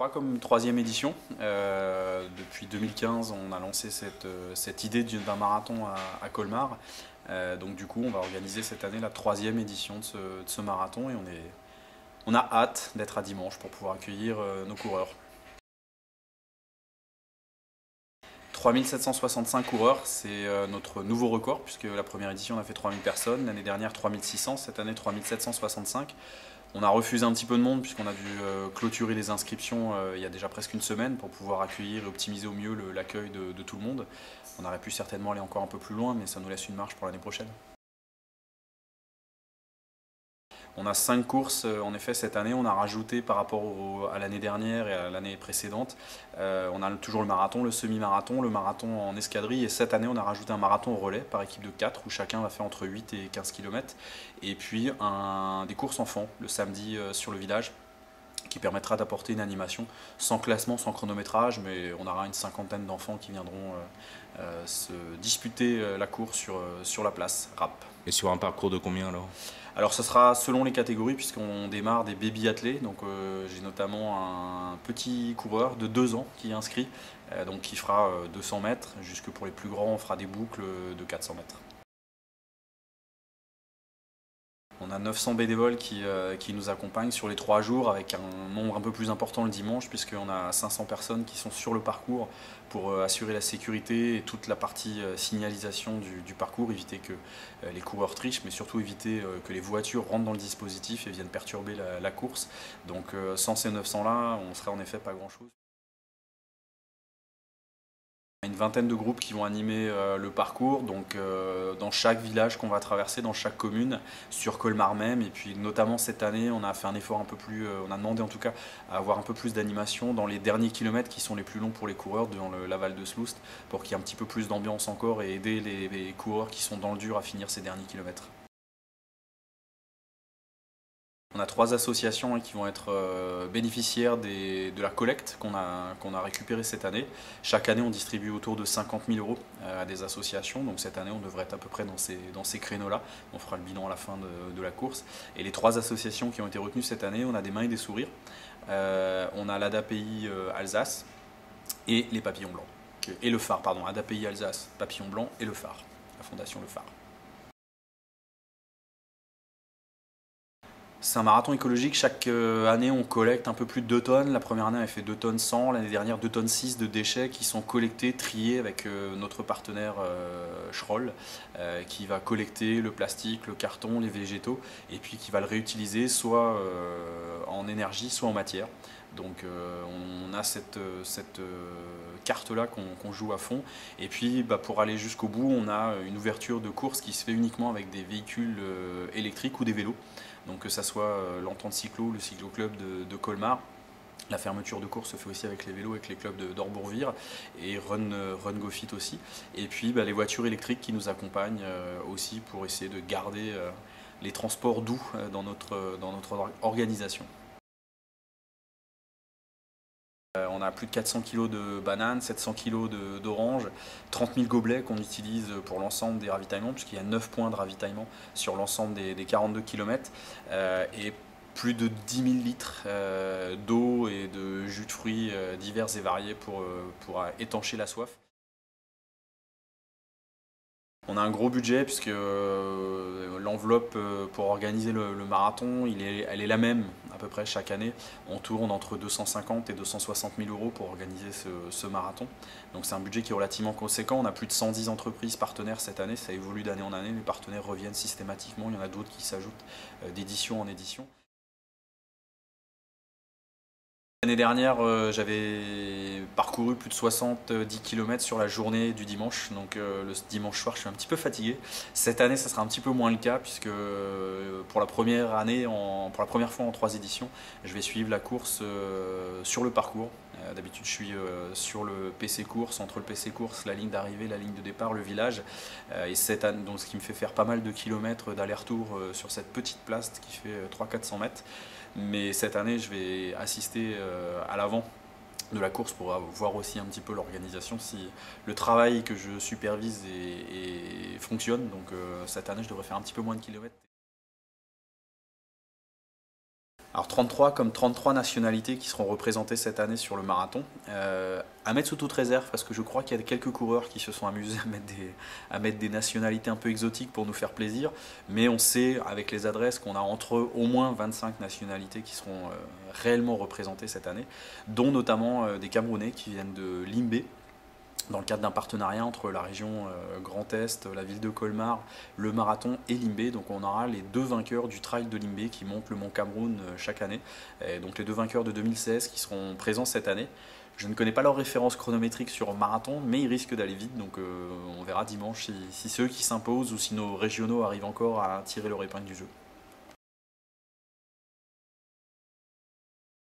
crois comme troisième édition. Depuis 2015, on a lancé cette idée d'un marathon à Colmar. Donc du coup, on va organiser cette année la troisième édition de ce marathon et on a hâte d'être à dimanche pour pouvoir accueillir nos coureurs. 3765 coureurs, c'est notre nouveau record puisque la première édition on a fait 3000 personnes, l'année dernière 3600, cette année 3765. On a refusé un petit peu de monde puisqu'on a dû clôturer les inscriptions il y a déjà presque une semaine pour pouvoir accueillir et optimiser au mieux l'accueil de tout le monde. On aurait pu certainement aller encore un peu plus loin mais ça nous laisse une marge pour l'année prochaine. On a 5 courses, en effet cette année on a rajouté par rapport à l'année dernière et à l'année précédente. On a toujours le marathon, le semi-marathon, le marathon en escadrille et cette année on a rajouté un marathon au relais par équipe de 4 où chacun va faire entre 8 et 15 km. Et puis des courses enfants le samedi sur le village qui permettra d'apporter une animation sans classement, sans chronométrage, mais on aura une cinquantaine d'enfants qui viendront se disputer la course sur la place rap. Et sur un parcours de combien alors? Alors ce sera selon les catégories puisqu'on démarre des baby athlés, donc j'ai notamment un petit coureur de 2 ans qui est inscrit, donc qui fera 200 mètres, jusque pour les plus grands on fera des boucles de 400 mètres. On a 900 bénévoles qui nous accompagnent sur les 3 jours avec un nombre un peu plus important le dimanche puisqu'on a 500 personnes qui sont sur le parcours pour assurer la sécurité et toute la partie signalisation du parcours, éviter que les coureurs trichent mais surtout éviter que les voitures rentrent dans le dispositif et viennent perturber la course. Donc sans ces 900 là, on serait en effet pas grand chose. Une vingtaine de groupes qui vont animer le parcours, donc dans chaque village qu'on va traverser, dans chaque commune, sur Colmar même, et puis notamment cette année on a fait un effort un peu plus, on a demandé en tout cas à avoir un peu plus d'animation dans les derniers kilomètres qui sont les plus longs pour les coureurs dans la Val de Sloust, pour qu'il y ait un petit peu plus d'ambiance encore et aider les coureurs qui sont dans le dur à finir ces derniers kilomètres. On a 3 associations qui vont être bénéficiaires de la collecte qu'on a récupérée cette année. Chaque année, on distribue autour de 50 000 € à des associations. Donc cette année, on devrait être à peu près dans ces créneaux-là. On fera le bilan à la fin de la course. Et les 3 associations qui ont été retenues cette année, on a des Mains et des Sourires. On a l'ADAPI Alsace et les Papillons Blancs. Et le Phare, pardon. ADAPI Alsace, Papillons Blancs et le Phare. La Fondation Le Phare. C'est un marathon écologique, chaque année on collecte un peu plus de 2 tonnes. La première année on a fait 2 tonnes 100, l'année dernière 2 tonnes 6 de déchets qui sont collectés, triés avec notre partenaire Schroll qui va collecter le plastique, le carton, les végétaux et puis qui va le réutiliser soit en énergie, soit en matière. Donc on a cette carte-là qu'on joue à fond. Et puis pour aller jusqu'au bout, on a une ouverture de course qui se fait uniquement avec des véhicules électriques ou des vélos. Donc que ça soit l'entente cyclo, le cyclo-club de Colmar. La fermeture de course se fait aussi avec les vélos, avec les clubs d'Orbourvire et Run Go Fit aussi. Et puis les voitures électriques qui nous accompagnent aussi pour essayer de garder les transports doux dans notre organisation. On a plus de 400 kg de bananes, 700 kg d'oranges, 30 000 gobelets qu'on utilise pour l'ensemble des ravitaillements, puisqu'il y a 9 points de ravitaillement sur l'ensemble des 42 km, et plus de 10 000 litres d'eau et de jus de fruits divers et variés pour étancher la soif. On a un gros budget puisque l'enveloppe pour organiser le marathon, elle est la même à peu près chaque année. On tourne entre 250 et 260 000 € pour organiser ce marathon. Donc c'est un budget qui est relativement conséquent. On a plus de 110 entreprises partenaires cette année, ça évolue d'année en année. Les partenaires reviennent systématiquement, il y en a d'autres qui s'ajoutent d'édition en édition. L'année dernière, j'avais parcouru plus de 70 km sur la journée du dimanche, donc le dimanche soir je suis un petit peu fatigué. Cette année ça sera un petit peu moins le cas puisque pour la première année, pour la première fois en 3 éditions, je vais suivre la course sur le parcours. D'habitude je suis sur le PC course, entre le PC course, la ligne d'arrivée, la ligne de départ, le village. Et cette année, donc, ce qui me fait faire pas mal de kilomètres d'aller-retour sur cette petite place qui fait 300-400 mètres. Mais cette année je vais assister à l'avant de la course pour voir aussi un petit peu l'organisation, si le travail que je supervise et fonctionne. Donc cette année je devrais faire un petit peu moins de kilomètres. Alors 33 comme 33 nationalités qui seront représentées cette année sur le marathon. À mettre sous toute réserve parce que je crois qu'il y a quelques coureurs qui se sont amusés à mettre des nationalités un peu exotiques pour nous faire plaisir. Mais on sait avec les adresses qu'on a entre eux au moins 25 nationalités qui seront réellement représentées cette année, dont notamment des Camerounais qui viennent de Limbé, dans le cadre d'un partenariat entre la région Grand Est, la ville de Colmar, le marathon et Limbé. Donc on aura les deux vainqueurs du trail de Limbé qui montent le mont Cameroun chaque année. Et donc les deux vainqueurs de 2016 qui seront présents cette année. Je ne connais pas leur référence chronométrique sur marathon, mais ils risquent d'aller vite. Donc on verra dimanche si c'est eux qui s'imposent ou si nos régionaux arrivent encore à tirer leur épingle du jeu.